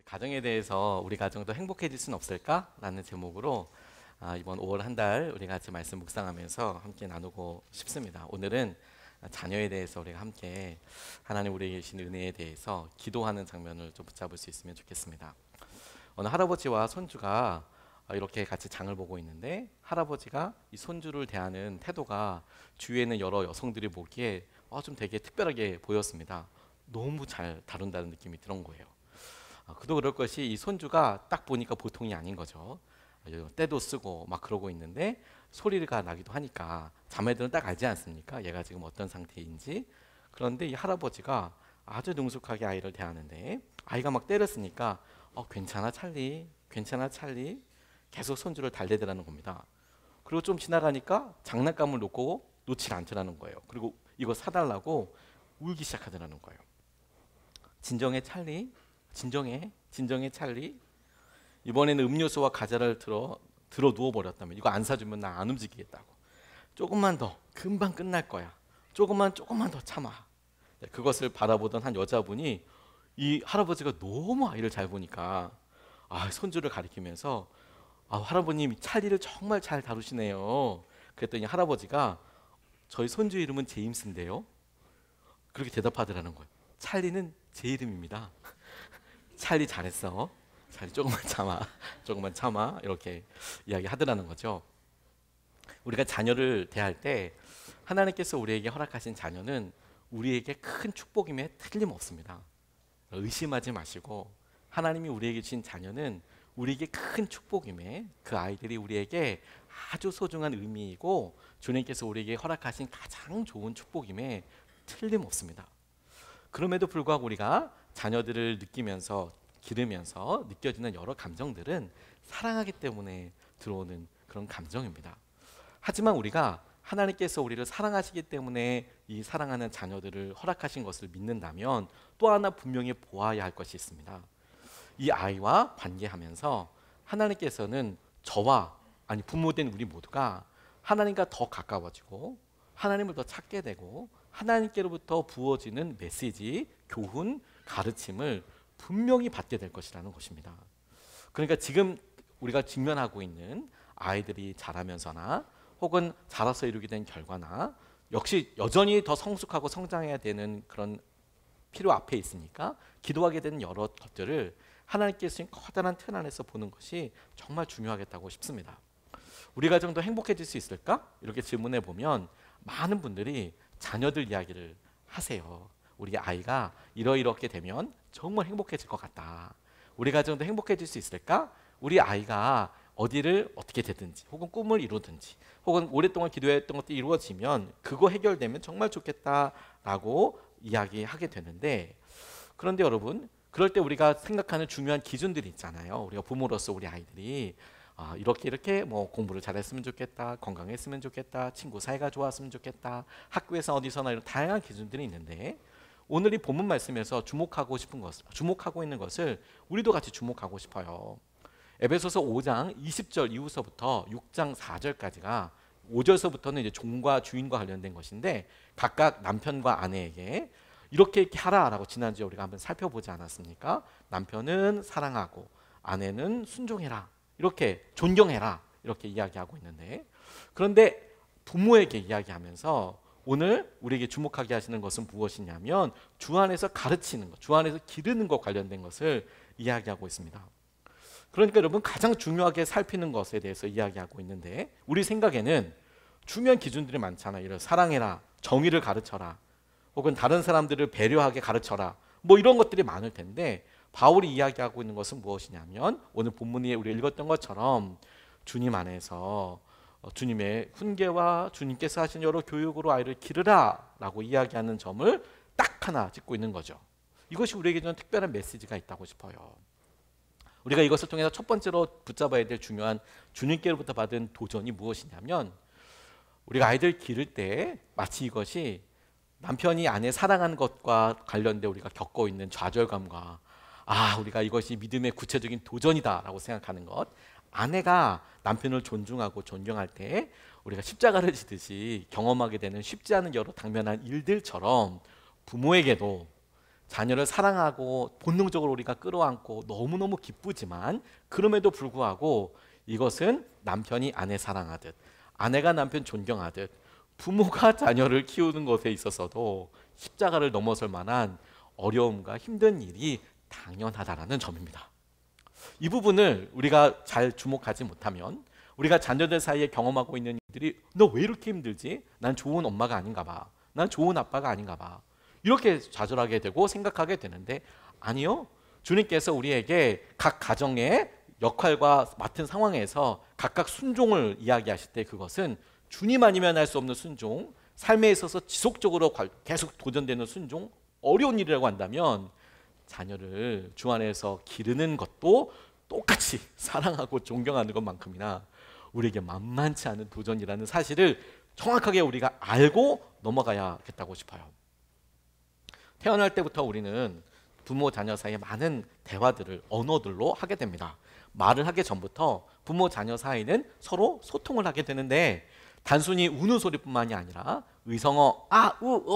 가정에 대해서 우리 가정도 행복해질 수는 없을까? 라는 제목으로 이번 5월 한 달 우리 같이 말씀 묵상하면서 함께 나누고 싶습니다. 오늘은 자녀에 대해서 우리가 함께 하나님 우리에게 주신 은혜에 대해서 기도하는 장면을 좀 붙잡을 수 있으면 좋겠습니다. 어느 할아버지와 손주가 이렇게 같이 장을 보고 있는데, 할아버지가 이 손주를 대하는 태도가 주위에 있는 여러 여성들이 보기에 좀 되게 특별하게 보였습니다. 너무 잘 다룬다는 느낌이 들은 거예요. 그도 그럴 것이, 이 손주가 딱 보니까 보통이 아닌 거죠. 때도 쓰고 막 그러고 있는데 소리가 나기도 하니까 자매들은 딱 알지 않습니까? 얘가 지금 어떤 상태인지. 그런데 이 할아버지가 아주 능숙하게 아이를 대하는데, 아이가 막 때렸으니까 괜찮아 찰리, 괜찮아 찰리, 계속 손주를 달래더라는 겁니다. 그리고 좀 지나가니까 장난감을 놓지 않더라는 거예요. 그리고 이거 사달라고 울기 시작하더라는 거예요. 진정해 찰리, 진정해, 진정해 찰리. 이번에는 음료수와 과자를 들어 누워버렸다면, 이거 안 사주면 나 안 움직이겠다고. 조금만 더, 금방 끝날 거야. 조금만 더 참아. 그것을 바라보던 한 여자분이, 이 할아버지가 너무 아이를 잘 보니까 손주를 가리키면서 할아버님 찰리를 정말 잘 다루시네요. 그랬더니 할아버지가, 저희 손주 이름은 제임스인데요, 그렇게 대답하더라는 거예요. 찰리는 제 이름입니다. 찰리 잘했어. 찰리 조금만 참아. 이렇게 이야기하더라는 거죠. 우리가 자녀를 대할 때 하나님께서 우리에게 허락하신 자녀는 우리에게 큰 축복임에 틀림없습니다. 의심하지 마시고, 하나님이 우리에게 주신 자녀는 우리에게 큰 축복임에, 그 아이들이 우리에게 아주 소중한 의미이고 주님께서 우리에게 허락하신 가장 좋은 축복임에 틀림없습니다. 그럼에도 불구하고 우리가 자녀들을 느끼면서, 기르면서 느껴지는 여러 감정들은 사랑하기 때문에 들어오는 그런 감정입니다. 하지만 우리가 하나님께서 우리를 사랑하시기 때문에 이 사랑하는 자녀들을 허락하신 것을 믿는다면, 또 하나 분명히 보아야 할 것이 있습니다. 이 아이와 관계하면서 하나님께서는 부모된 우리 모두가 하나님과 더 가까워지고 하나님을 더 찾게 되고 하나님께로부터 부어지는 메시지, 교훈, 가르침을 분명히 받게 될 것이라는 것입니다. 그러니까 지금 우리가 직면하고 있는 아이들이 자라면서나 혹은 자라서 이루게 된 결과나, 역시 여전히 더 성숙하고 성장해야 되는 그런 필요 앞에 있으니까 기도하게 되는 여러 것들을 하나님께서 주신 커다란 틀 안에서 보는 것이 정말 중요하겠다고 싶습니다. 우리 가정도 행복해질 수 있을까? 이렇게 질문해 보면 많은 분들이 자녀들 이야기를 하세요. 우리 아이가 이렇게 되면 정말 행복해질 것 같다. 우리 가정도 행복해질 수 있을까? 우리 아이가 어디를 어떻게 되든지, 혹은 꿈을 이루든지, 혹은 오랫동안 기도했던 것들이 이루어지면 그거 해결되면 정말 좋겠다라고 이야기하게 되는데, 그런데 여러분, 그럴 때 우리가 생각하는 중요한 기준들이 있잖아요. 우리가 부모로서 우리 아이들이 이렇게 뭐 공부를 잘했으면 좋겠다, 건강했으면 좋겠다, 친구 사이가 좋았으면 좋겠다, 학교에서 어디서나, 이런 다양한 기준들이 있는데, 오늘 이 본문 말씀에서 주목하고 있는 것을 우리도 같이 주목하고 싶어요. 에베소서 5장 20절 이후서부터 6장 4절까지가, 5절서부터는 이제 종과 주인과 관련된 것인데, 각각 남편과 아내에게 이렇게 하라라고 지난주에 우리가 한번 살펴보지 않았습니까? 남편은 사랑하고 아내는 순종해라, 이렇게 존경해라, 이렇게 이야기하고 있는데, 그런데 부모에게 이야기하면서 오늘 우리에게 주목하게 하시는 것은 무엇이냐면, 주 안에서 가르치는 것, 주 안에서 기르는 것 관련된 것을 이야기하고 있습니다. 그러니까 여러분, 가장 중요하게 살피는 것에 대해서 이야기하고 있는데, 우리 생각에는 중요한 기준들이 많잖아요. 이런 사랑해라, 정의를 가르쳐라, 혹은 다른 사람들을 배려하게 가르쳐라, 뭐 이런 것들이 많을 텐데, 바울이 이야기하고 있는 것은 무엇이냐면, 오늘 본문에 우리가 읽었던 것처럼 주님 안에서 주님의 훈계와 주님께서 하신 여러 교육으로 아이를 기르라 라고 이야기하는 점을 딱 하나 짚고 있는 거죠. 이것이 우리에게 좀 특별한 메시지가 있다고 싶어요. 우리가 이것을 통해서 첫 번째로 붙잡아야 될 중요한 주님께로부터 받은 도전이 무엇이냐면, 우리가 아이들 기를 때 마치 이것이 남편이 아내 사랑하는 것과 관련돼 우리가 겪고 있는 좌절감과, 우리가 이것이 믿음의 구체적인 도전이다라고 생각하는 것, 아내가 남편을 존중하고 존경할 때 우리가 십자가를 지듯이 경험하게 되는 쉽지 않은 여러 당면한 일들처럼, 부모에게도 자녀를 사랑하고 본능적으로 우리가 끌어안고 너무너무 기쁘지만 그럼에도 불구하고 이것은 남편이 아내 사랑하듯 아내가 남편 존경하듯 부모가 자녀를 키우는 것에 있어서도 십자가를 넘어설 만한 어려움과 힘든 일이 당연하다라는 점입니다. 이 부분을 우리가 잘 주목하지 못하면 우리가 자녀들 사이에 경험하고 있는 일들이 너 왜 이렇게 힘들지? 난 좋은 엄마가 아닌가 봐. 난 좋은 아빠가 아닌가 봐. 이렇게 좌절하게 되고 생각하게 되는데 아니요. 주님께서 우리에게 각 가정의 역할과 맡은 상황에서 각각 순종을 이야기하실 때 그것은 주님 아니면 할 수 없는 순종, 삶에 있어서 지속적으로 계속 도전되는 순종, 어려운 일이라고 한다면 자녀를 주 안에서 기르는 것도 똑같이 사랑하고 존경하는 것만큼이나 우리에게 만만치 않은 도전이라는 사실을 정확하게 우리가 알고 넘어가야겠다고 싶어요. 태어날 때부터 우리는 부모 자녀 사이에 많은 대화들을 언어들로 하게 됩니다. 말을 하기 전부터 부모 자녀 사이는 서로 소통을 하게 되는데 단순히 우는 소리뿐만이 아니라 의성어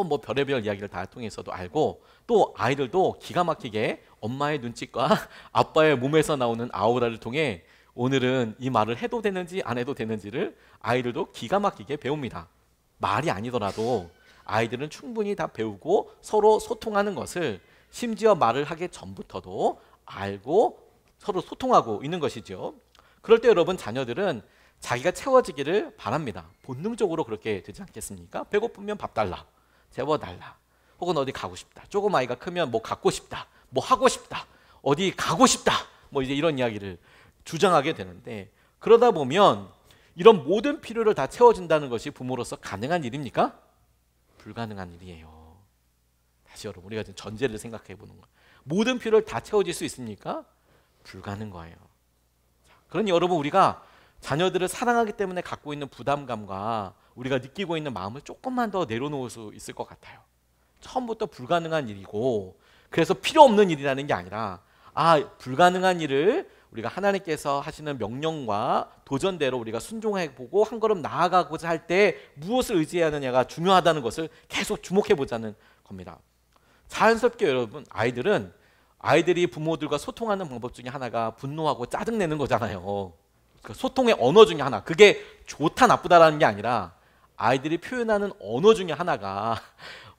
뭐 별의별 이야기를 다 통해서도 알고 또 아이들도 기가 막히게 엄마의 눈짓과 아빠의 몸에서 나오는 아우라를 통해 오늘은 이 말을 해도 되는지 안 해도 되는지를 아이들도 기가 막히게 배웁니다. 말이 아니더라도 아이들은 충분히 다 배우고 서로 소통하는 것을 심지어 말을 하기 전부터도 알고 서로 소통하고 있는 것이죠. 그럴 때 여러분 자녀들은 자기가 채워지기를 바랍니다. 본능적으로 그렇게 되지 않겠습니까? 배고프면 밥 달라, 재워달라, 혹은 어디 가고 싶다. 조금 아이가 크면 뭐 갖고 싶다, 뭐 하고 싶다, 어디 가고 싶다, 뭐 이제 이런 이야기를 주장하게 되는데 그러다 보면 이런 모든 필요를 다 채워준다는 것이 부모로서 가능한 일입니까? 불가능한 일이에요. 다시 여러분 우리가 지금 전제를 생각해 보는 거예요. 모든 필요를 다 채워질 수 있습니까? 불가능한 거예요. 그러니 여러분 우리가 자녀들을 사랑하기 때문에 갖고 있는 부담감과 우리가 느끼고 있는 마음을 조금만 더 내려놓을 수 있을 것 같아요. 처음부터 불가능한 일이고 그래서 필요 없는 일이라는 게 아니라 불가능한 일을 우리가 하나님께서 하시는 명령과 도전대로 우리가 순종해보고 한 걸음 나아가고자 할 때 무엇을 의지하느냐가 중요하다는 것을 계속 주목해보자는 겁니다. 자연스럽게 여러분 아이들이 부모들과 소통하는 방법 중에 하나가 분노하고 짜증내는 거잖아요. 그 소통의 언어 중에 하나, 그게 좋다 나쁘다라는 게 아니라 아이들이 표현하는 언어 중에 하나가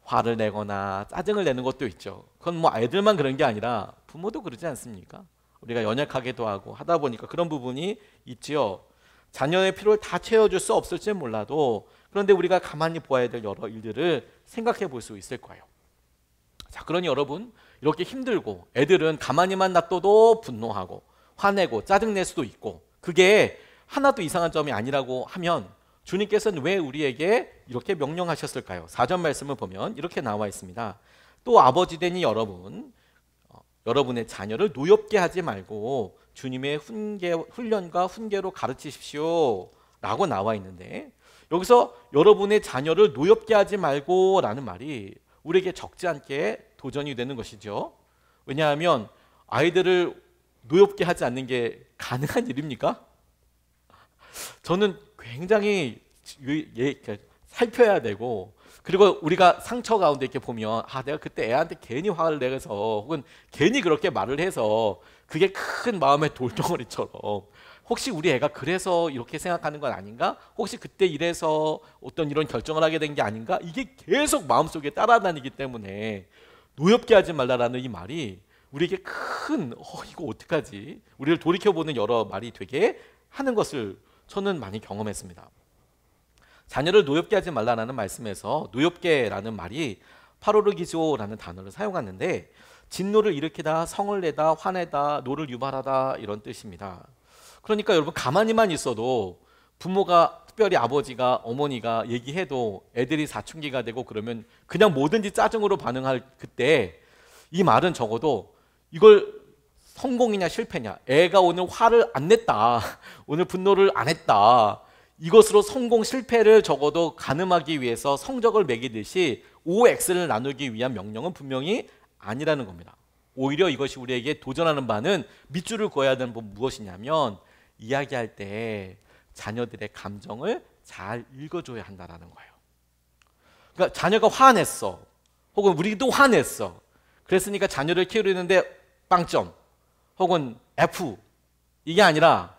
화를 내거나 짜증을 내는 것도 있죠. 그건 뭐 아이들만 그런 게 아니라 부모도 그러지 않습니까? 우리가 연약하기도 하고 하다 보니까 그런 부분이 있지요. 자녀의 필요를 다 채워줄 수 없을지 몰라도 그런데 우리가 가만히 보아야 될 여러 일들을 생각해 볼 수 있을 거예요. 자, 그러니 여러분 이렇게 힘들고 애들은 가만히만 놔둬도 분노하고 화내고 짜증낼 수도 있고 그게 하나도 이상한 점이 아니라고 하면 주님께서는 왜 우리에게 이렇게 명령하셨을까요? 4절 말씀을 보면 이렇게 나와 있습니다. 또 아버지 되니 여러분의 자녀를 노엽게 하지 말고 주님의 훈련과 훈계로 가르치십시오 라고 나와 있는데 여기서 여러분의 자녀를 노엽게 하지 말고 라는 말이 우리에게 적지 않게 도전이 되는 것이죠. 왜냐하면 아이들을 노엽게 하지 않는 게 가능한 일입니까? 저는 굉장히 살펴야 되고 그리고 우리가 상처 가운데 이렇게 보면 내가 그때 애한테 괜히 화를 내서 혹은 괜히 그렇게 말을 해서 그게 큰 마음의 돌덩어리처럼 혹시 우리 애가 그래서 이렇게 생각하는 건 아닌가? 혹시 그때 이래서 어떤 이런 결정을 하게 된 게 아닌가? 이게 계속 마음속에 따라다니기 때문에 노엽게 하지 말라라는 이 말이 우리에게 큰 이거 어떡하지? 우리를 돌이켜보는 여러 말이 되게 하는 것을 저는 많이 경험했습니다. 자녀를 노엽게 하지 말라는 말씀에서 노엽게라는 말이 파로르기조라는 단어를 사용하는데 진노를 일으키다, 성을 내다, 화내다, 노를 유발하다 이런 뜻입니다. 그러니까 여러분 가만히만 있어도 부모가 특별히 아버지가 어머니가 얘기해도 애들이 사춘기가 되고 그러면 그냥 뭐든지 짜증으로 반응할 그때 이 말은 적어도 이걸 성공이냐 실패냐 애가 오늘 화를 안 냈다 오늘 분노를 안 했다 이것으로 성공 실패를 적어도 가늠하기 위해서 성적을 매기듯이 OX를 나누기 위한 명령은 분명히 아니라는 겁니다. 오히려 이것이 우리에게 도전하는 바는 밑줄을 그어야 되는 건 무엇이냐면 이야기할 때 자녀들의 감정을 잘 읽어줘야 한다는 거예요. 그러니까 자녀가 화냈어 혹은 우리도 화냈어 그랬으니까 자녀를 키우려는데 빵점 혹은 F 이게 아니라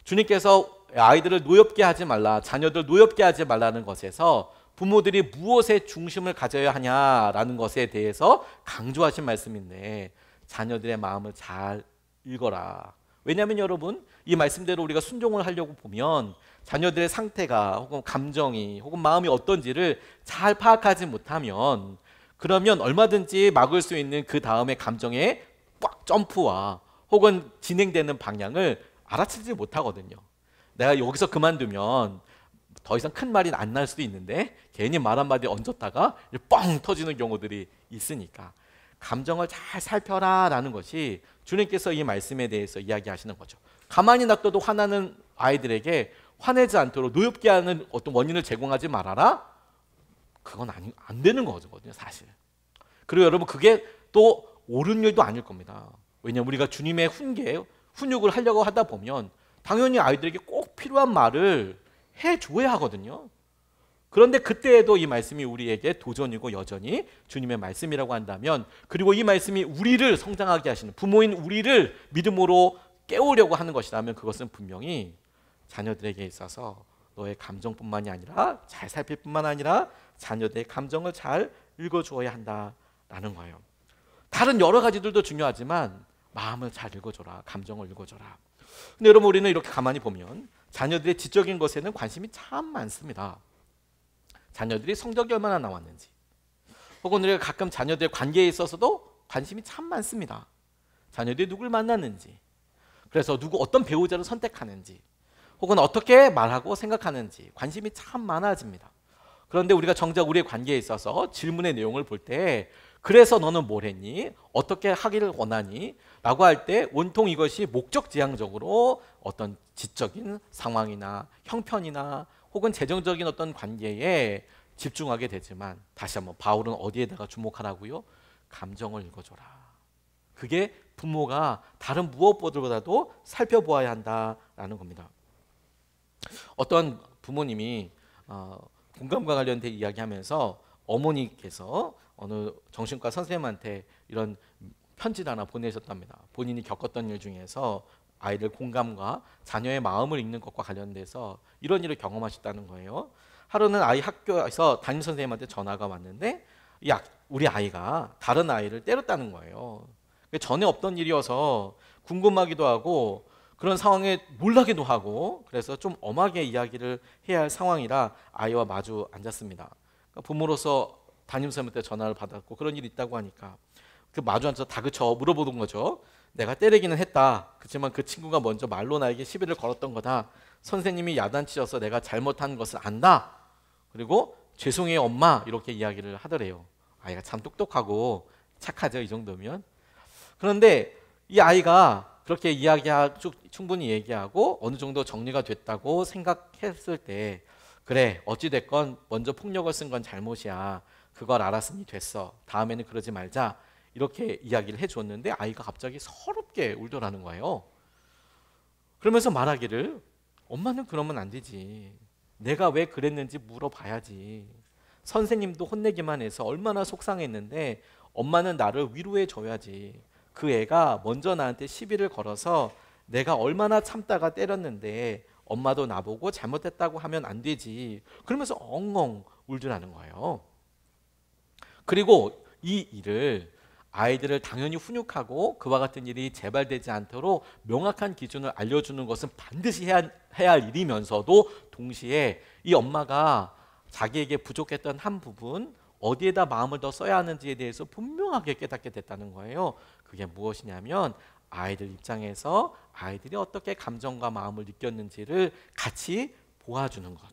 주님께서 아이들을 노엽게 하지 말라, 자녀들 노엽게 하지 말라는 것에서 부모들이 무엇에 중심을 가져야 하냐라는 것에 대해서 강조하신 말씀인데 자녀들의 마음을 잘 읽어라. 왜냐하면 여러분 이 말씀대로 우리가 순종을 하려고 보면 자녀들의 상태가 혹은 감정이 혹은 마음이 어떤지를 잘 파악하지 못하면 그러면 얼마든지 막을 수 있는 그 다음의 감정의 꽉 점프와 혹은 진행되는 방향을 알아채지 못하거든요. 내가 여기서 그만두면 더 이상 큰 말이 안 날 수도 있는데 괜히 말 한마디 얹었다가 뻥 터지는 경우들이 있으니까 감정을 잘 살펴라 라는 것이 주님께서 이 말씀에 대해서 이야기하시는 거죠. 가만히 놔둬도 화나는 아이들에게 화내지 않도록 노엽게 하는 어떤 원인을 제공하지 말아라? 그건 안 되는 거거든요, 사실. 그리고 여러분 그게 또 옳은 일도 아닐 겁니다. 왜냐하면 우리가 주님의 훈육을 하려고 하다 보면 당연히 아이들에게 꼭 필요한 말을 해줘야 하거든요. 그런데 그때에도 이 말씀이 우리에게 도전이고 여전히 주님의 말씀이라고 한다면, 그리고 이 말씀이 우리를 성장하게 하시는, 부모인 우리를 믿음으로 깨우려고 하는 것이라면 그것은 분명히 자녀들에게 있어서 너의 감정뿐만이 아니라 잘 살필 뿐만 아니라 자녀들의 감정을 잘 읽어주어야 한다라는 거예요. 다른 여러 가지들도 중요하지만 마음을 잘 읽어줘라, 감정을 읽어줘라. 근데 여러분 우리는 이렇게 가만히 보면 자녀들의 지적인 것에는 관심이 참 많습니다. 자녀들이 성적이 얼마나 나왔는지, 혹은 우리가 가끔 자녀들의 관계에 있어서도 관심이 참 많습니다. 자녀들이 누굴 만났는지, 그래서 어떤 배우자를 선택하는지, 혹은 어떻게 말하고 생각하는지 관심이 참 많아집니다. 그런데 우리가 정작 우리의 관계에 있어서 질문의 내용을 볼 때 그래서 너는 뭘 했니? 어떻게 하기를 원하니? 라고 할 때 온통 이것이 목적지향적으로 어떤 지적인 상황이나 형편이나 혹은 재정적인 어떤 관계에 집중하게 되지만, 다시 한번 바울은 어디에다가 주목하라고요? 감정을 읽어줘라. 그게 부모가 다른 무엇보다도 살펴보아야 한다라는 겁니다. 어떤 부모님이 공감과 관련된 이야기하면서 어머니께서 어느 정신과 선생님한테 이런 편지를 하나 보내셨답니다. 본인이 겪었던 일 중에서 아이들 공감과 자녀의 마음을 읽는 것과 관련돼서 이런 일을 경험하셨다는 거예요. 하루는 아이 학교에서 담임 선생님한테 전화가 왔는데 우리 아이가 다른 아이를 때렸다는 거예요. 전에 없던 일이어서 궁금하기도 하고 그런 상황에 놀라기도 하고, 그래서 좀 엄하게 이야기를 해야 할 상황이라 아이와 마주 앉았습니다. 그러니까 부모로서 담임선생님한테 전화를 받았고 그런 일이 있다고 하니까 그 마주 앉아서 다그쳐 물어보는 거죠. 내가 때리기는 했다. 그렇지만 그 친구가 먼저 말로 나에게 시비를 걸었던 거다. 선생님이 야단치셔서 내가 잘못한 것을 안다. 그리고 죄송해요 엄마, 이렇게 이야기를 하더래요. 아이가 참 똑똑하고 착하죠, 이 정도면. 그런데 이 아이가 그렇게 충분히 얘기하고 어느 정도 정리가 됐다고 생각했을 때, 그래 어찌됐건 먼저 폭력을 쓴 건 잘못이야. 그걸 알았으니 됐어. 다음에는 그러지 말자. 이렇게 이야기를 해줬는데 아이가 갑자기 서럽게 울더라는 거예요. 그러면서 말하기를, 엄마는 그러면 안 되지. 내가 왜 그랬는지 물어봐야지. 선생님도 혼내기만 해서 얼마나 속상했는데 엄마는 나를 위로해 줘야지. 그 애가 먼저 나한테 시비를 걸어서 내가 얼마나 참다가 때렸는데 엄마도 나보고 잘못했다고 하면 안 되지. 그러면서 엉엉 울더라는 거예요. 그리고 이 일을 아이들을 당연히 훈육하고 그와 같은 일이 재발되지 않도록 명확한 기준을 알려주는 것은 반드시 해야 할 일이면서도 동시에 이 엄마가 자기에게 부족했던 한 부분, 어디에다 마음을 더 써야 하는지에 대해서 분명하게 깨닫게 됐다는 거예요. 그게 무엇이냐면 아이들 입장에서 아이들이 어떻게 감정과 마음을 느꼈는지를 같이 보아주는 것.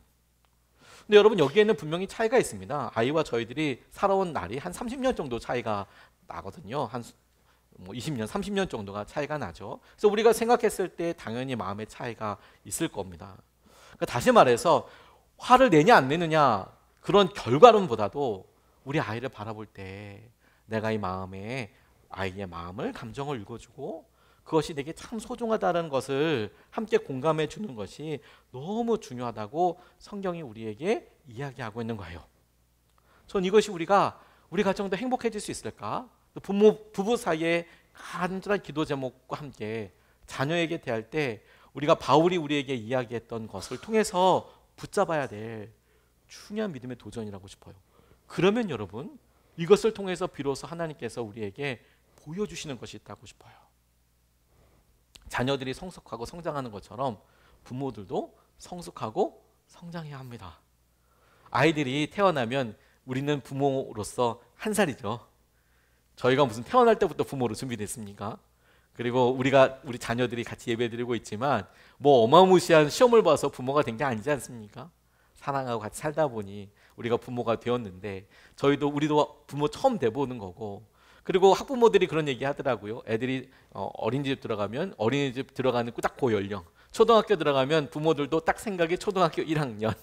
근데 여러분 여기에는 분명히 차이가 있습니다. 아이와 저희들이 살아온 날이 한 30년 정도 차이가 나거든요. 한 20년, 30년 정도가 차이가 나죠. 그래서 우리가 생각했을 때 당연히 마음의 차이가 있을 겁니다. 그러니까 다시 말해서 화를 내냐 안 내느냐 그런 결과론보다도 우리 아이를 바라볼 때 내가 아이의 마음을, 감정을 읽어주고 그것이 내게 참 소중하다는 것을 함께 공감해 주는 것이 너무 중요하다고 성경이 우리에게 이야기하고 있는 거예요. 전 이것이 우리 가정도 행복해질 수 있을까? 부부 사이에 간절한 기도 제목과 함께 자녀에게 대할 때 우리가 바울이 우리에게 이야기했던 것을 통해서 붙잡아야 될 중요한 믿음의 도전이라고 싶어요. 그러면 여러분, 이것을 통해서 비로소 하나님께서 우리에게 보여주시는 것이 있다고 싶어요. 자녀들이 성숙하고 성장하는 것처럼 부모들도 성숙하고 성장해야 합니다. 아이들이 태어나면 우리는 부모로서 한 살이죠. 저희가 무슨 태어날 때부터 부모로 준비됐습니까? 그리고 우리 자녀들이 같이 예배드리고 있지만 뭐 어마무시한 시험을 봐서 부모가 된 게 아니지 않습니까? 사랑하고 같이 살다 보니 우리가 부모가 되었는데 우리도 부모 처음 돼보는 거고, 그리고 학부모들이 그런 얘기 하더라고요. 애들이 어린이집 들어가면 어린이집 들어가는 딱 그 연령, 초등학교 들어가면 부모들도 딱 생각이 초등학교 1학년,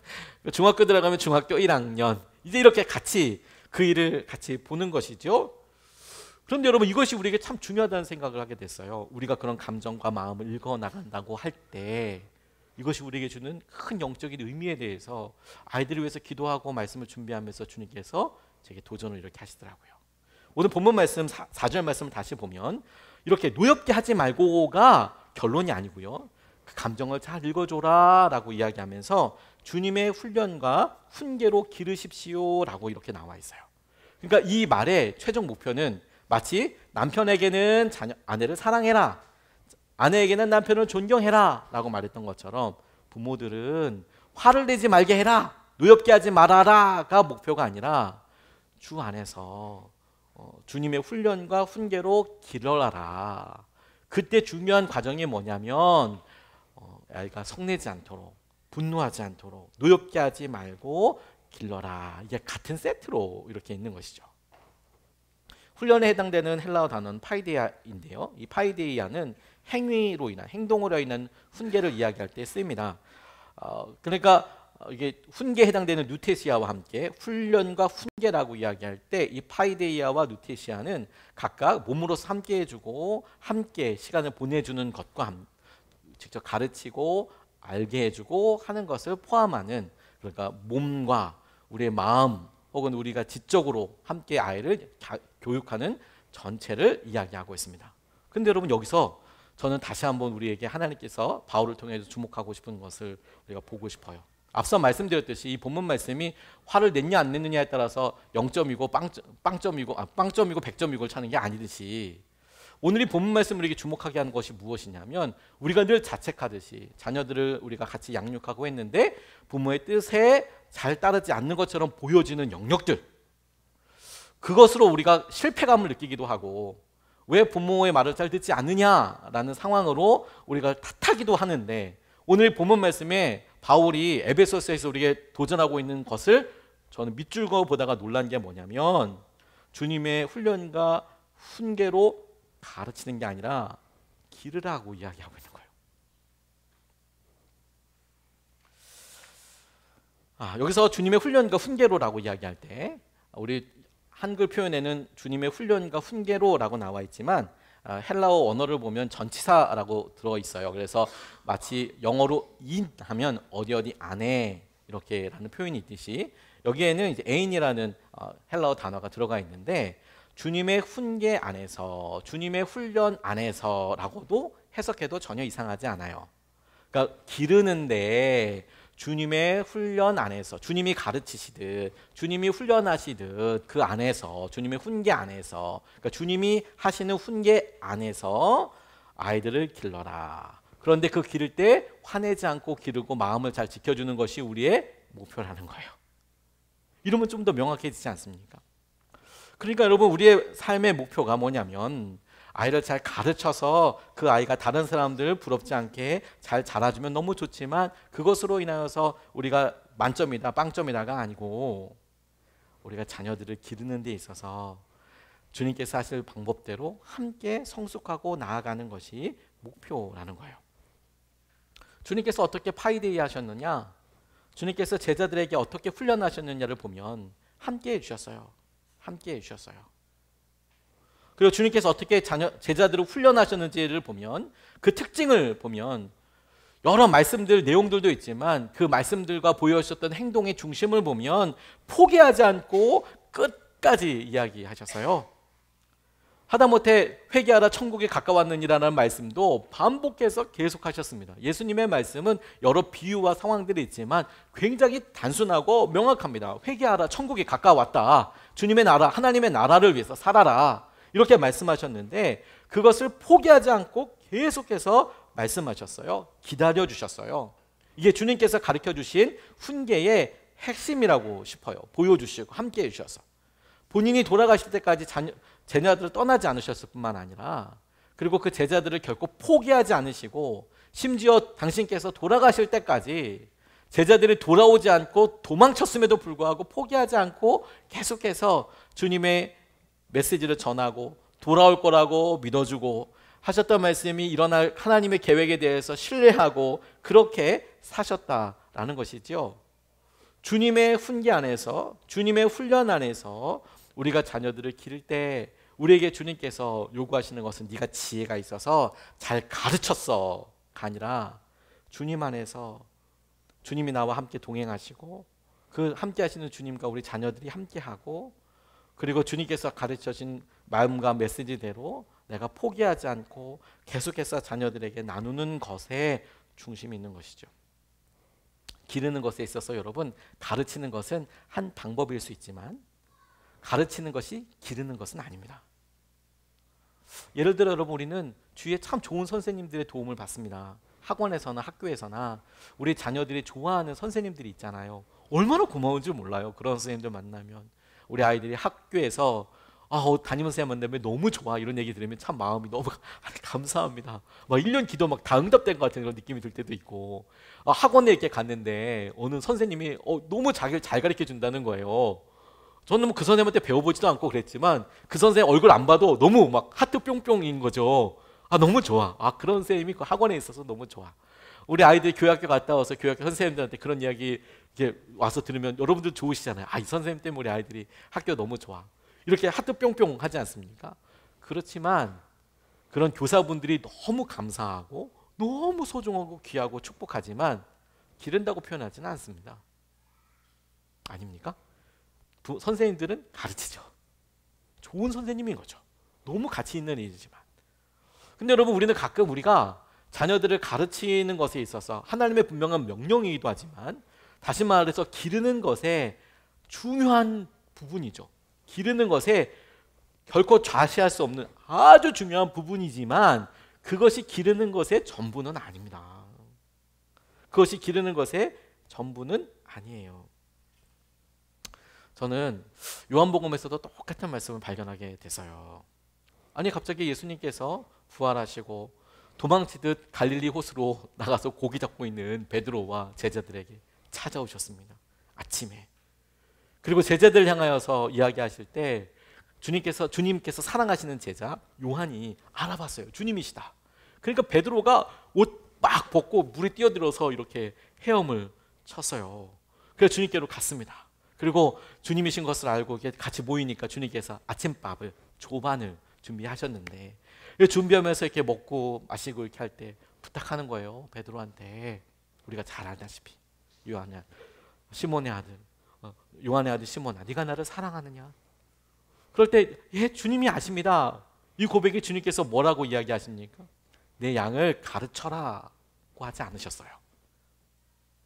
중학교 들어가면 중학교 1학년, 이제 이렇게 같이 그 일을 같이 보는 것이죠. 그런데 여러분, 이것이 우리에게 참 중요하다는 생각을 하게 됐어요. 우리가 그런 감정과 마음을 읽어나간다고 할 때 이것이 우리에게 주는 큰 영적인 의미에 대해서 아이들을 위해서 기도하고 말씀을 준비하면서 주님께서 제게 도전을 이렇게 하시더라고요. 오늘 본문 말씀 4절 말씀을 다시 보면 이렇게 노엽게 하지 말고가 결론이 아니고요, 그 감정을 잘 읽어줘라 라고 이야기하면서 주님의 훈련과 훈계로 기르십시오 라고 이렇게 나와 있어요. 그러니까 이 말의 최종 목표는 마치 남편에게는 아내를 사랑해라, 아내에게는 남편을 존경해라 라고 말했던 것처럼 부모들은 화를 내지 말게 해라, 노엽게 하지 말아라가 목표가 아니라 주 안에서 주님의 훈련과 훈계로 길러라. 그때 중요한 과정이 뭐냐면 아이가 성내지 않도록, 분노하지 않도록 노엽게 하지 말고 길러라. 이게 같은 세트로 이렇게 있는 것이죠. 훈련에 해당되는 헬라어 단어는 파이데이아인데요, 이 파이데이아는 행위로 인한, 행동으로 인한 훈계를 이야기할 때 쓰입니다. 그러니까 이게 훈계에 해당되는 누테시아와 함께 훈련과 훈계라고 이야기할 때 이 파이데이아와 누테시아는 각각 몸으로서 함께 해주고 함께 시간을 보내주는 것과 직접 가르치고 알게 해주고 하는 것을 포함하는, 그러니까 몸과 우리의 마음 혹은 우리가 지적으로 함께 아이를 교육하는 전체를 이야기하고 있습니다. 근데 여러분, 여기서 저는 다시 한번 우리에게 하나님께서 바울을 통해서 주목하고 싶은 것을 우리가 보고 싶어요. 앞서 말씀드렸듯이 이 본문 말씀이 화를 냈냐 안 냈느냐에 따라서 0점이고 빵점이고 100점이고 차는 게 아니듯이 오늘 이 본문 말씀을 우리에게 주목하게 하는 것이 무엇이냐면, 우리가 늘 자책하듯이 자녀들을 우리가 같이 양육하고 했는데 부모의 뜻에 잘 따르지 않는 것처럼 보여지는 영역들, 그것으로 우리가 실패감을 느끼기도 하고 왜 부모의 말을 잘 듣지 않느냐라는 상황으로 우리가 탓하기도 하는데, 오늘 본문 말씀에 바울이 에베소서에서 우리에게 도전하고 있는 것을 저는 밑줄 그어 보다가 놀란 게 뭐냐면, 주님의 훈련과 훈계로 가르치는 게 아니라 기르라고 이야기하고 있는 거예요. 여기서 주님의 훈련과 훈계로라고 이야기할 때 우리 한글 표현에는 주님의 훈련과 훈계로라고 나와 있지만 헬라어 언어를 보면 전치사라고 들어 있어요. 그래서 마치 영어로 in 하면 어디 안에 이렇게라는 표현이 있듯이 여기에는 이제 ain이라는 헬라어 단어가 들어가 있는데, 주님의 훈계 안에서, 주님의 훈련 안에서라고도 해석해도 전혀 이상하지 않아요. 그러니까 기르는데 주님의 훈련 안에서, 주님이 가르치시듯, 주님이 훈련하시듯 그 안에서, 주님의 훈계 안에서, 그러니까 주님이 하시는 훈계 안에서 아이들을 길러라. 그런데 그 기를 때 화내지 않고 기르고 마음을 잘 지켜주는 것이 우리의 목표라는 거예요. 이러면 좀 더 명확해지지 않습니까? 그러니까 여러분, 우리의 삶의 목표가 뭐냐면 아이를 잘 가르쳐서 그 아이가 다른 사람들 부럽지 않게 잘 자라주면 너무 좋지만 그것으로 인하여서 우리가 만점이다 빵점이다가 아니고 우리가 자녀들을 기르는 데 있어서 주님께서 하실 방법대로 함께 성숙하고 나아가는 것이 목표라는 거예요. 주님께서 어떻게 파이데이 하셨느냐, 주님께서 제자들에게 어떻게 훈련하셨느냐를 보면 함께 해주셨어요. 함께 해주셨어요. 그리고 주님께서 어떻게 제자들을 훈련하셨는지를 보면, 그 특징을 보면 여러 말씀들, 내용들도 있지만 그 말씀들과 보여주셨던 행동의 중심을 보면 포기하지 않고 끝까지 이야기하셨어요. 하다못해 회개하라 천국에 가까웠느니라는 말씀도 반복해서 계속하셨습니다. 예수님의 말씀은 여러 비유와 상황들이 있지만 굉장히 단순하고 명확합니다. 회개하라 천국이 가까웠다. 주님의 나라, 하나님의 나라를 위해서 살아라. 이렇게 말씀하셨는데 그것을 포기하지 않고 계속해서 말씀하셨어요. 기다려 주셨어요. 이게 주님께서 가르쳐 주신 훈계의 핵심이라고 싶어요. 보여주시고 함께 해주셔서 본인이 돌아가실 때까지 제자들을 떠나지 않으셨을 뿐만 아니라 그리고 그 제자들을 결코 포기하지 않으시고 심지어 당신께서 돌아가실 때까지 제자들이 돌아오지 않고 도망쳤음에도 불구하고 포기하지 않고 계속해서 주님의 메시지를 전하고 돌아올 거라고 믿어주고 하셨던 말씀이 일어날 하나님의 계획에 대해서 신뢰하고 그렇게 사셨다라는 것이죠. 주님의 훈계 안에서, 주님의 훈련 안에서 우리가 자녀들을 기를 때 우리에게 주님께서 요구하시는 것은 네가 지혜가 있어서 잘 가르쳤어가 아니라 주님 안에서 주님이 나와 함께 동행하시고 그 함께 하시는 주님과 우리 자녀들이 함께하고 그리고 주님께서 가르쳐진 마음과 메시지대로 내가 포기하지 않고 계속해서 자녀들에게 나누는 것에 중심이 있는 것이죠. 기르는 것에 있어서 여러분 가르치는 것은 한 방법일 수 있지만 가르치는 것이 기르는 것은 아닙니다. 예를 들어 여러분 우리는 주위에 참 좋은 선생님들의 도움을 받습니다. 학원에서나 학교에서나 우리 자녀들이 좋아하는 선생님들이 있잖아요. 얼마나 고마운 줄 몰라요. 그런 선생님들 만나면 우리 아이들이 학교에서 담임 선생님 만나면 너무 좋아 이런 얘기 들으면 참 마음이 너무 감사합니다. 막 1년 기도 막 다 응답된 것 같은 그런 느낌이 들 때도 있고 학원에 이렇게 갔는데 어느 선생님이 너무 자기를 잘 가르쳐 준다는 거예요. 저는 그 선생님한테 배워보지도 않고 그랬지만 그 선생님 얼굴 안 봐도 너무 막 하트 뿅뿅인 거죠. 너무 좋아. 그런 선생님이 그 학원에 있어서 너무 좋아. 우리 아이들이 교회학교 갔다 와서 교회학교 선생님들한테 그런 이야기 이렇게 와서 들으면 여러분들 좋으시잖아요. 이 선생님 때문에 우리 아이들이 학교 너무 좋아. 이렇게 하트 뿅뿅 하지 않습니까? 그렇지만 그런 교사분들이 너무 감사하고 너무 소중하고 귀하고 축복하지만 기른다고 표현하지는 않습니다. 아닙니까? 선생님들은 가르치죠. 좋은 선생님인 거죠. 너무 가치 있는 일이지만. 근데 여러분 우리는 가끔 우리가 자녀들을 가르치는 것에 있어서 하나님의 분명한 명령이기도 하지만 다시 말해서 기르는 것에 중요한 부분이죠. 기르는 것에 결코 좌시할 수 없는 아주 중요한 부분이지만 그것이 기르는 것의 전부는 아닙니다. 그것이 기르는 것의 전부는 아니에요. 저는 요한복음에서도 똑같은 말씀을 발견하게 됐어요. 아니 갑자기 예수님께서 부활하시고 도망치듯 갈릴리 호수로 나가서 고기 잡고 있는 베드로와 제자들에게 찾아오셨습니다. 아침에. 그리고 제자들 향하여서 이야기하실 때 주님께서 사랑하시는 제자 요한이 알아봤어요. 주님이시다. 그러니까 베드로가 옷 막 벗고 물에 뛰어들어서 이렇게 헤엄을 쳤어요. 그래서 주님께로 갔습니다. 그리고 주님이신 것을 알고 같이 모이니까 주님께서 아침밥을 조반을 준비하셨는데 준비하면서 이렇게 먹고 마시고 이렇게 할 때 부탁하는 거예요. 베드로한테. 우리가 잘 알다시피 시몬의 아들 요한의 아들 시몬아 네가 나를 사랑하느냐? 그럴 때 주님이 아십니다. 이 고백이 주님께서 뭐라고 이야기하십니까? 내 양을 가르쳐라고 하지 않으셨어요.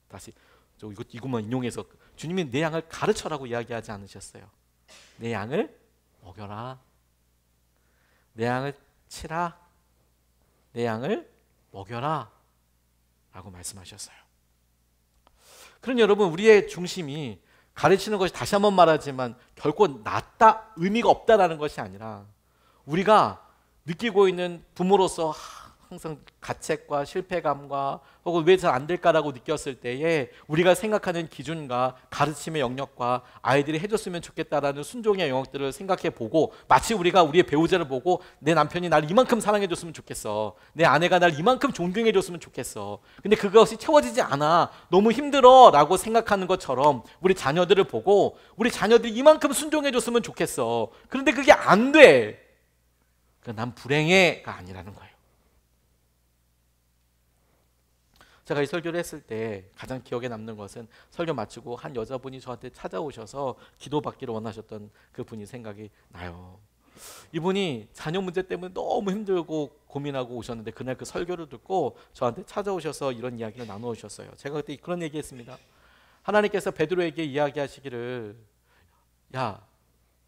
다시 이것만 인용해서 주님이 내 양을 가르쳐라고 이야기하지 않으셨어요. 내 양을 먹여라. 내 양을 치라. 내 양을 먹여라 라고 말씀하셨어요. 그러니 여러분 우리의 중심이 가르치는 것이 다시 한번 말하지만 결코 낫다, 의미가 없다라는 것이 아니라 우리가 느끼고 있는 부모로서 항상 가책과 실패감과 혹은 왜 잘 안 될까라고 느꼈을 때에 우리가 생각하는 기준과 가르침의 영역과 아이들이 해줬으면 좋겠다라는 순종의 영역들을 생각해 보고 마치 우리가 우리의 배우자를 보고 내 남편이 나를 이만큼 사랑해줬으면 좋겠어. 내 아내가 나를 이만큼 존경해줬으면 좋겠어. 근데 그것이 채워지지 않아. 너무 힘들어 라고 생각하는 것처럼 우리 자녀들을 보고 우리 자녀들이 이만큼 순종해줬으면 좋겠어. 그런데 그게 안 돼. 그러니까 난 불행해가 아니라는 거예요. 제가 이 설교를 했을 때 가장 기억에 남는 것은 설교 마치고 한 여자분이 저한테 찾아오셔서 기도받기를 원하셨던 그 분이 생각이 나요. 이분이 자녀 문제 때문에 너무 힘들고 고민하고 오셨는데 그날 그 설교를 듣고 저한테 찾아오셔서 이런 이야기를 나누셨어요. 제가 그때 그런 얘기했습니다. 하나님께서 베드로에게 이야기하시기를 야,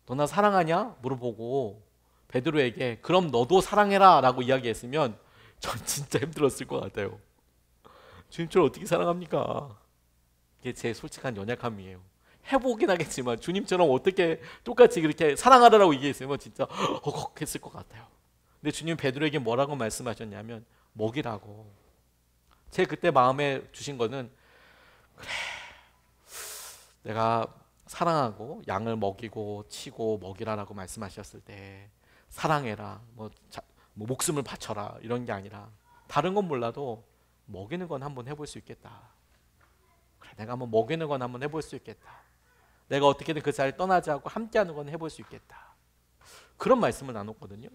너 나 사랑하냐? 물어보고 베드로에게 그럼 너도 사랑해라 라고 이야기했으면 전 진짜 힘들었을 것 같아요. 주님처럼 어떻게 사랑합니까? 이게 제 솔직한 연약함이에요. 해보긴 하겠지만 주님처럼 어떻게 똑같이 그렇게 사랑하라고 얘기했으면 진짜 헉헉했을 것 같아요. 근데 주님 베드로에게 뭐라고 말씀하셨냐면 먹이라고. 제 그때 마음에 주신 거는 그래, 내가 사랑하고 양을 먹이고 치고 먹이라라고 말씀하셨을 때 사랑해라, 뭐 목숨을 바쳐라 이런 게 아니라 다른 건 몰라도 먹이는 건 한번 해볼 수 있겠다. 그래, 내가 한번 먹이는 건 한번 해볼 수 있겠다. 내가 어떻게든 그 자리를 떠나지 않고 함께하는 건 해볼 수 있겠다. 그런 말씀을 나눴거든요.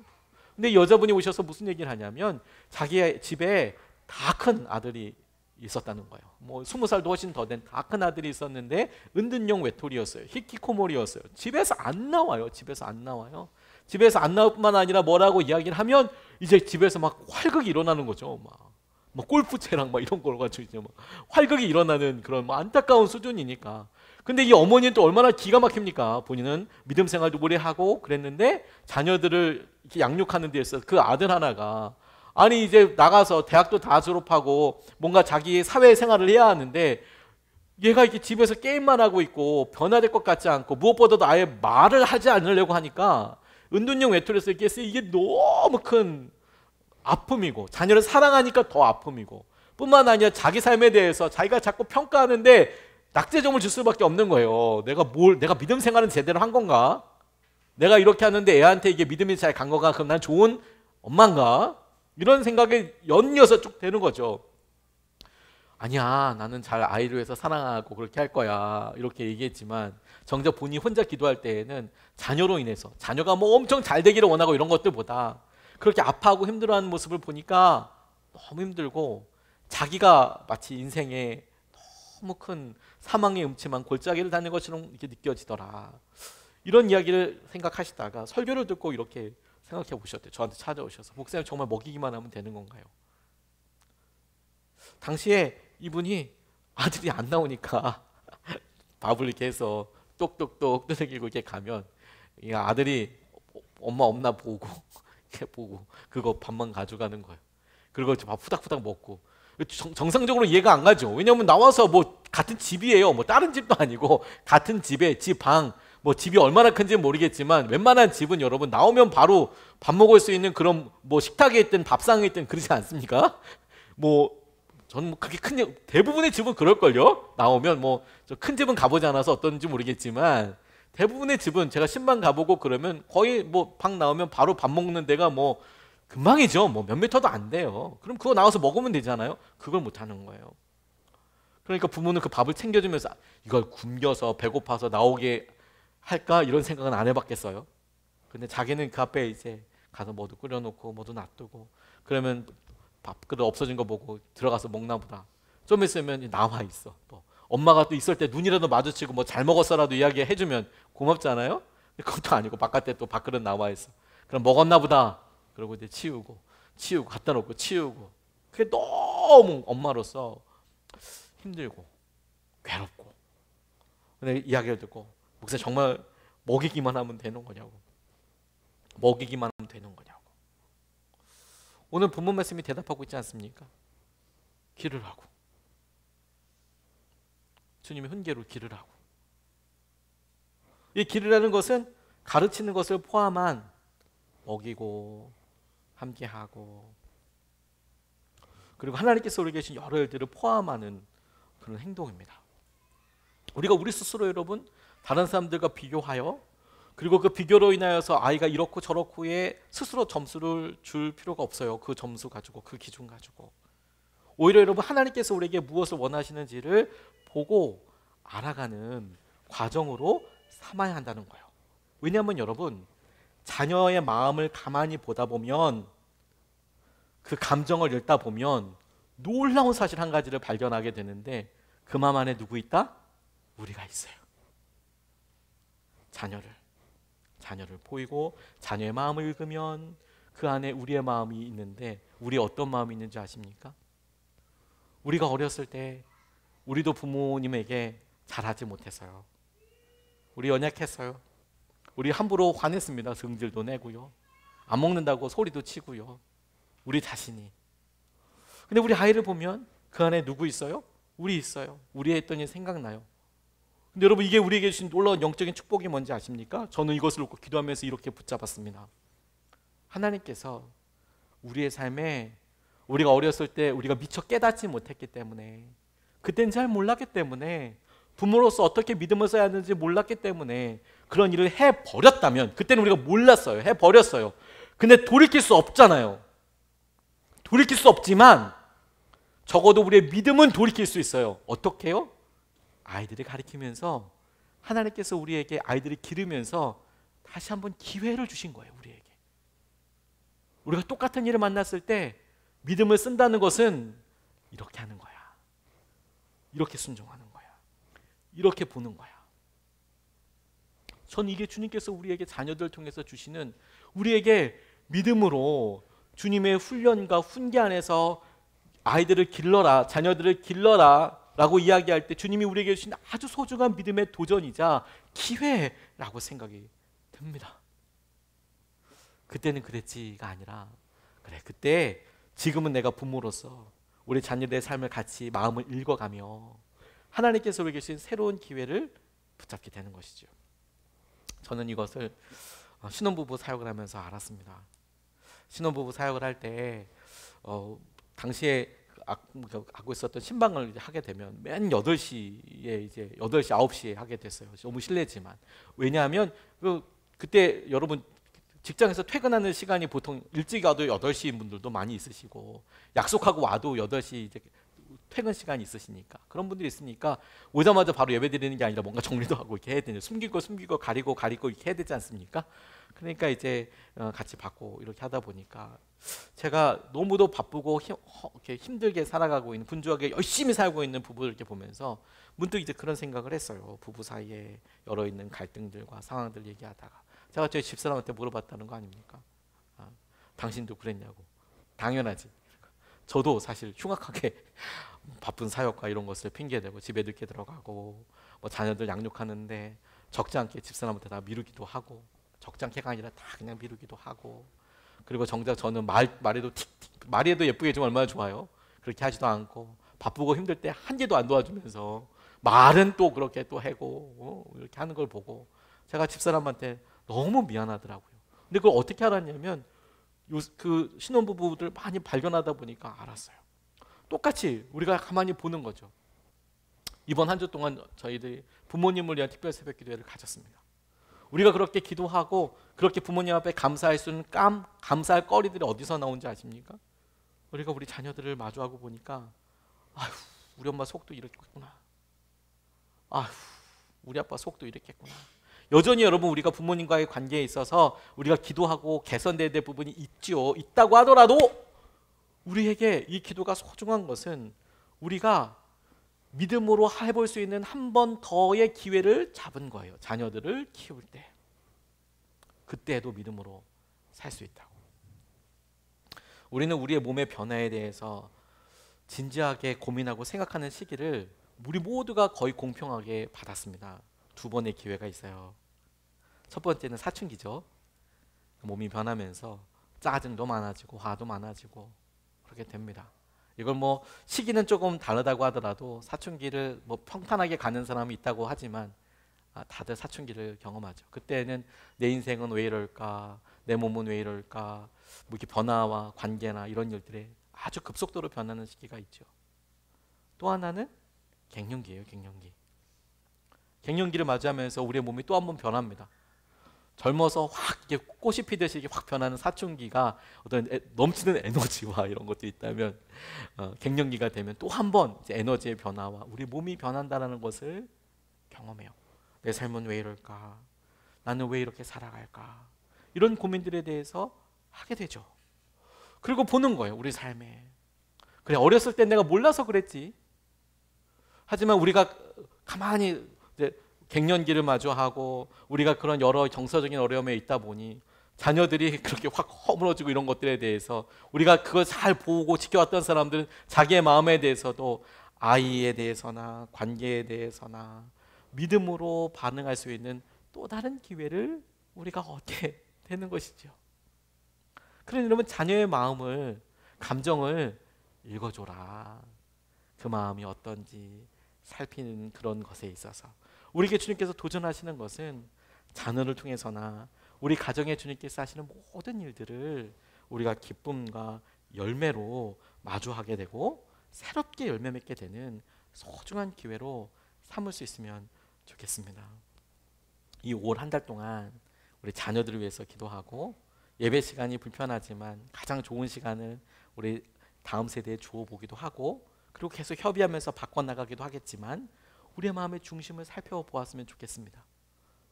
근데 여자분이 오셔서 무슨 얘기를 하냐면 자기 집에 다 큰 아들이 있었다는 거예요. 뭐 20살도 훨씬 더 된 다 큰 아들이 있었는데 은둔형 외톨이였어요. 히키코모리였어요. 집에서 안 나와요. 집에서 안 나와요. 집에서 안 나올 뿐만 아니라 뭐라고 이야기를 하면 이제 집에서 막 활극이 일어나는 거죠. 막 골프채랑 막 이런 걸 가지고 이제 막 활극이 일어나는 그런 뭐 안타까운 수준이니까. 근데 이 어머니는 또 얼마나 기가 막힙니까? 본인은 믿음 생활도 오래 하고 그랬는데 자녀들을 이렇게 양육하는 데 있어서 그 아들 하나가 아니 이제 나가서 대학도 다 졸업하고 뭔가 자기 사회 생활을 해야 하는데 얘가 이렇게 집에서 게임만 하고 있고 변화될 것 같지 않고 무엇보다도 아예 말을 하지 않으려고 하니까 은둔형 외톨이에서 이게 너무 큰 아픔이고 자녀를 사랑하니까 더 아픔이고 뿐만 아니라 자기 삶에 대해서 자기가 자꾸 평가하는데 낙제점을 줄 수밖에 없는 거예요. 내가 믿음 생활은 제대로 한 건가? 내가 이렇게 하는데 애한테 이게 믿음이 잘 간 건가? 그럼 난 좋은 엄마인가? 이런 생각에 연이어서 쭉 되는 거죠. 아니야, 나는 잘 아이를 위해서 사랑하고 그렇게 할 거야 이렇게 얘기했지만 정작 본인이 혼자 기도할 때에는 자녀로 인해서 자녀가 뭐 엄청 잘 되기를 원하고 이런 것들보다 그렇게 아파하고 힘들어하는 모습을 보니까 너무 힘들고 자기가 마치 인생에 너무 큰 사망의 음침한 골짜기를 다니는 것처럼 이렇게 느껴지더라. 이런 이야기를 생각하시다가 설교를 듣고 이렇게 생각해 보셨대요. 저한테 찾아오셔서 목사님 정말 먹이기만 하면 되는 건가요? 당시에 이분이 아들이 안 나오니까 밥을 이렇게 해서 똑똑똑 두들기고 이렇게 가면 이 아들이 엄마 없나 보고 이렇게 보고 그거 밥만 가져가는 거예요. 그리고 밥 후닥후닥 먹고 정상적으로 이해가 안 가죠. 왜냐하면 나와서 뭐 같은 집이에요. 뭐 다른 집도 아니고 같은 집에 집 방 뭐 집이 얼마나 큰지는 모르겠지만 웬만한 집은 여러분 나오면 바로 밥 먹을 수 있는 그런 뭐 식탁에 있든 밥상에 있든 그러지 않습니까? 뭐 저는 뭐 그렇게 큰 대부분의 집은 그럴걸요. 나오면 뭐 저 큰 집은 가보지 않아서 어떤지 모르겠지만 대부분의 집은 제가 신방 가보고 그러면 거의 뭐 방 나오면 바로 밥 먹는 데가 뭐 금방이죠. 뭐 몇 미터도 안 돼요. 그럼 그거 나와서 먹으면 되잖아요. 그걸 못 하는 거예요. 그러니까 부모는 그 밥을 챙겨주면서 이걸 굶겨서 배고파서 나오게 할까 이런 생각은 안 해봤겠어요. 근데 자기는 그 앞에 이제 가서 뭐도 끓여놓고 뭐도 놔두고 그러면 밥그릇 없어진 거 보고 들어가서 먹나 보다. 좀 있으면 나와 있어. 또 엄마가 또 있을 때 눈이라도 마주치고 뭐 잘 먹었어라도 이야기해주면 고맙잖아요. 그것도 아니고 바깥에 또 밥그릇 나와 있어. 그럼 먹었나 보다. 그러고 이제 치우고 갖다 놓고 치우고. 그게 너무 엄마로서 힘들고 괴롭고. 근데 이야기를 듣고 목사님 정말 먹이기만 하면 되는 거냐고. 먹이기만 하면 되는 거냐고. 오늘 본문 말씀이 대답하고 있지 않습니까? 길을 하고 주님의 훈계로 길을 하고 이 길이라는 것은 가르치는 것을 포함한 먹이고 함께하고 그리고 하나님께서 우리 계신 여러 일들을 포함하는 그런 행동입니다. 우리가 우리 스스로 여러분 다른 사람들과 비교하여 그리고 그 비교로 인하여서 아이가 이렇고 저렇고에 스스로 점수를 줄 필요가 없어요. 그 점수 가지고 그 기준 가지고 오히려 여러분 하나님께서 우리에게 무엇을 원하시는지를 보고 알아가는 과정으로 삼아야 한다는 거예요. 왜냐하면 여러분 자녀의 마음을 가만히 보다 보면 그 감정을 읽다 보면 놀라운 사실 한 가지를 발견하게 되는데 그 마음 안에 누구 있다? 우리가 있어요. 자녀를 보이고 자녀의 마음을 읽으면 그 안에 우리의 마음이 있는데 우리 어떤 마음이 있는지 아십니까? 우리가 어렸을 때 우리도 부모님에게 잘하지 못했어요. 우리 연약했어요. 우리 함부로 화냈습니다. 성질도 내고요. 안 먹는다고 소리도 치고요. 우리 자신이. 근데 우리 아이를 보면 그 안에 누구 있어요? 우리 있어요. 우리 했더니 생각나요. 근데 여러분, 이게 우리에게 주신 놀라운 영적인 축복이 뭔지 아십니까? 저는 이것을 놓고 기도하면서 이렇게 붙잡았습니다. 하나님께서 우리의 삶에 우리가 어렸을 때 우리가 미처 깨닫지 못했기 때문에, 그땐 잘 몰랐기 때문에, 부모로서 어떻게 믿음을 써야 하는지 몰랐기 때문에 그런 일을 해버렸다면, 그때는 우리가 몰랐어요. 해버렸어요. 근데 돌이킬 수 없잖아요. 돌이킬 수 없지만 적어도 우리의 믿음은 돌이킬 수 있어요. 어떻게 해요? 아이들을 가르치면서 하나님께서 우리에게 아이들을 기르면서 다시 한번 기회를 주신 거예요. 우리에게. 우리가 똑같은 일을 만났을 때 믿음을 쓴다는 것은 이렇게 하는 거야. 이렇게 순종하는 거야. 이렇게 보는 거야. 전 이게 주님께서 우리에게 자녀들을 통해서 주시는, 우리에게 믿음으로 주님의 훈련과 훈계 안에서 아이들을 길러라, 자녀들을 길러라 라고 이야기할 때 주님이 우리에게 주신 아주 소중한 믿음의 도전이자 기회라고 생각이 듭니다. 그때는 그랬지가 아니라, 그래, 그때 지금은 내가 부모로서 우리 자녀들의 삶을 같이 마음을 읽어가며 하나님께서 우리에게 주신 새로운 기회를 붙잡게 되는 것이죠. 저는 이것을 신혼부부 사역을 하면서 알았습니다. 신혼부부 사역을 할 때 당시에 하고 있었던 신방을 하게 되면 맨 8시에 이제 8시, 9시에 하게 됐어요. 너무 실례지만. 왜냐하면 그때 여러분 직장에서 퇴근하는 시간이 보통 일찍 와도 8시인 분들도 많이 있으시고, 약속하고 와도 8시 이제 퇴근 시간이 있으시니까, 그런 분들이 있으니까 오자마자 바로 예배 드리는 게 아니라 뭔가 정리도 하고 이렇게 해야 되는, 숨기고 가리고 이렇게 해야 되지 않습니까? 그러니까 이제 같이 받고 이렇게 하다 보니까 제가 너무도 바쁘고 이렇게 힘들게 살아가고 있는, 분주하게 열심히 살고 있는 부부를 이렇게 보면서 문득 이제 그런 생각을 했어요. 부부 사이에 여러 있는 갈등들과 상황들 얘기하다가 제가 저희 집사람한테 물어봤다는 거 아닙니까? 당신도 그랬냐고. 당연하지. 저도 사실 흉악하게 바쁜 사역과 이런 것을 핑계대고 집에 늦게 들어가고 뭐 자녀들 양육하는데 적지 않게 집사람한테 다 미루기도 하고, 적지 않게가 아니라 다 그냥 미루기도 하고, 그리고 정작 저는 말해도 예쁘게 좀 얼마나 좋아요. 그렇게 하지도 않고 바쁘고 힘들 때 한 개도 안 도와주면서 말은 또 그렇게 또 하고 이렇게 하는 걸 보고 제가 집사람한테 너무 미안하더라고요. 근데 그걸 어떻게 알았냐면 그 신혼부부들 많이 발견하다 보니까 알았어요. 똑같이 우리가 가만히 보는 거죠. 이번 한 주 동안 저희들이 부모님을 위한 특별 새벽 기도회를 가졌습니다. 우리가 그렇게 기도하고 그렇게 부모님 앞에 감사할 수 있는 감사할 거리들이 어디서 나온지 아십니까? 우리가 우리 자녀들을 마주하고 보니까, 아휴, 우리 엄마 속도 이렇겠구나. 아휴, 우리 아빠 속도 이렇겠구나. 여전히 여러분, 우리가 부모님과의 관계에 있어서 우리가 기도하고 개선돼야 될 부분이 있다고 하더라도 우리에게 이 기도가 소중한 것은 우리가 믿음으로 해볼 수 있는 한 번 더의 기회를 잡은 거예요. 자녀들을 키울 때. 그때도 믿음으로 살 수 있다고. 우리는 우리의 몸의 변화에 대해서 진지하게 고민하고 생각하는 시기를 우리 모두가 거의 공평하게 받았습니다. 2번의 기회가 있어요. 첫 번째는 사춘기죠. 몸이 변하면서 짜증도 많아지고 화도 많아지고 그렇게 됩니다. 이걸 뭐 시기는 조금 다르다고 하더라도 사춘기를 뭐 평탄하게 가는 사람이 있다고 하지만 다들 사춘기를 경험하죠. 그때는 내 인생은 왜 이럴까, 내 몸은 왜 이럴까, 뭐 이렇게 변화와 관계나 이런 일들에 아주 급속도로 변하는 시기가 있죠. 또 하나는 갱년기예요. 갱년기를 맞이하면서 우리의 몸이 또 한 번 변합니다. 젊어서 확 이렇게 꽃이 피듯이 확 변하는 사춘기가 어떤 넘치는 에너지와 이런 것도 있다면, 갱년기가 되면 또 한 번 에너지의 변화와 우리 몸이 변한다는 것을 경험해요. 내 삶은 왜 이럴까? 나는 왜 이렇게 살아갈까? 이런 고민들에 대해서 하게 되죠. 그리고 보는 거예요. 우리 삶에. 그래, 어렸을 때 내가 몰라서 그랬지. 하지만 우리가 가만히 이제 갱년기를 마주하고 우리가 그런 여러 정서적인 어려움에 있다 보니 자녀들이 그렇게 확 허물어지고 이런 것들에 대해서 우리가 그걸 잘 보고 지켜왔던 사람들은 자기의 마음에 대해서도 아이에 대해서나 관계에 대해서나 믿음으로 반응할 수 있는 또 다른 기회를 우리가 얻게 되는 것이죠. 그러니 여러분, 자녀의 마음을, 감정을 읽어줘라. 그 마음이 어떤지 살피는 그런 것에 있어서 우리에게 주님께서 도전하시는 것은 자녀를 통해서나 우리 가정에 주님께서 하시는 모든 일들을 우리가 기쁨과 열매로 마주하게 되고 새롭게 열매 맺게 되는 소중한 기회로 삼을 수 있으면 좋겠습니다. 이 5월 한 달 동안 우리 자녀들을 위해서 기도하고 예배 시간이 불편하지만 가장 좋은 시간을 우리 다음 세대에 주어 보기도 하고 그리고 계속 협의하면서 바꿔나가기도 하겠지만 우리의 마음의 중심을 살펴보았으면 좋겠습니다.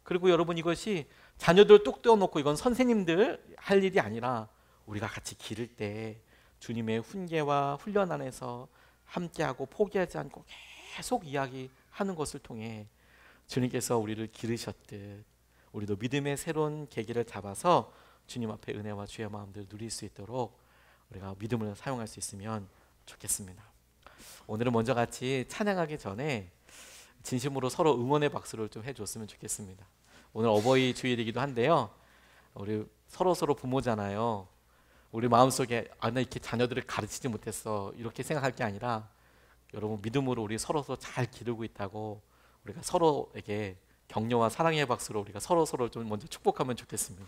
그리고 여러분, 이것이 자녀들 뚝 떼어놓고 이건 선생님들 할 일이 아니라 우리가 같이 기를 때 주님의 훈계와 훈련 안에서 함께하고 포기하지 않고 계속 이야기하는 것을 통해 주님께서 우리를 기르셨듯 우리도 믿음의 새로운 계기를 잡아서 주님 앞에 은혜와 주의 마음들을 누릴 수 있도록 우리가 믿음을 사용할 수 있으면 좋겠습니다. 오늘은 먼저 같이 찬양하기 전에 진심으로 서로 응원의 박수를 좀 해줬으면 좋겠습니다. 오늘 어버이 주일이기도 한데요, 우리 서로 부모잖아요. 우리 마음속에 나 이렇게 자녀들을 가르치지 못했어 이렇게 생각할 게 아니라 여러분, 믿음으로 우리 서로 잘 기르고 있다고 우리가 서로에게 격려와 사랑의 박수로 우리가 서로를 좀 먼저 축복하면 좋겠습니다.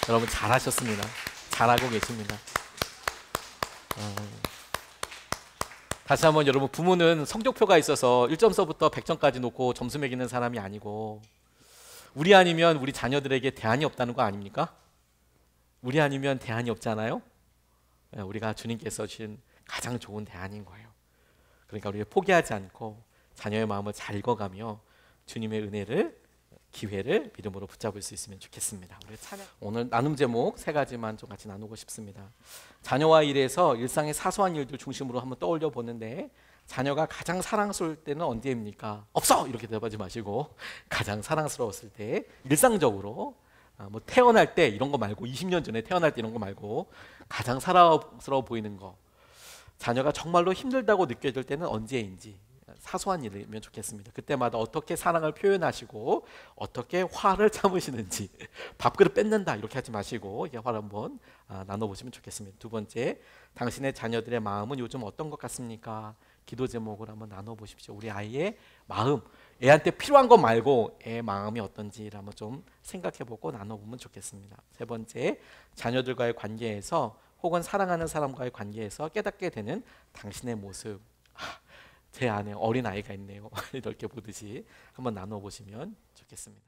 여러분, 잘하셨습니다. 잘하고 계십니다. 다시 한번 여러분, 부모는 성적표가 있어서 1점서부터 100점까지 놓고 점수 매기는 사람이 아니고 우리 아니면 우리 자녀들에게 대안이 없다는 거 아닙니까? 우리 아니면 대안이 없잖아요. 우리가 주님께서 주신 가장 좋은 대안인 거예요. 그러니까 우리가 포기하지 않고 자녀의 마음을 잘 읽어가며 주님의 은혜를, 기회를 믿음으로 붙잡을 수 있으면 좋겠습니다. 우리 오늘 나눔 제목 3가지만 좀 같이 나누고 싶습니다. 자녀와 일에서 일상의 사소한 일들 중심으로 한번 떠올려 보는데, 자녀가 가장 사랑스러울 때는 언제입니까? 없어! 이렇게 대답하지 마시고 가장 사랑스러웠을 때, 일상적으로 뭐 태어날 때 이런 거 말고 20년 전에 태어날 때 이런 거 말고 가장 사랑스러워 보이는 거, 자녀가 정말로 힘들다고 느껴질 때는 언제인지 사소한 일이면 좋겠습니다. 그때마다 어떻게 사랑을 표현하시고 어떻게 화를 참으시는지, 밥그릇 뺏는다 이렇게 하지 마시고 이게 화를 한번 나눠보시면 좋겠습니다. 2번째, 당신의 자녀들의 마음은 요즘 어떤 것 같습니까? 기도 제목을 한번 나눠보십시오. 우리 아이의 마음, 애한테 필요한 것 말고 애 마음이 어떤지를 한번 좀 생각해보고 나눠보면 좋겠습니다. 3번째, 자녀들과의 관계에서 혹은 사랑하는 사람과의 관계에서 깨닫게 되는 당신의 모습, 제 안에 어린 아이가 있네요 이렇게 보듯이 한번 나눠보시면 좋겠습니다.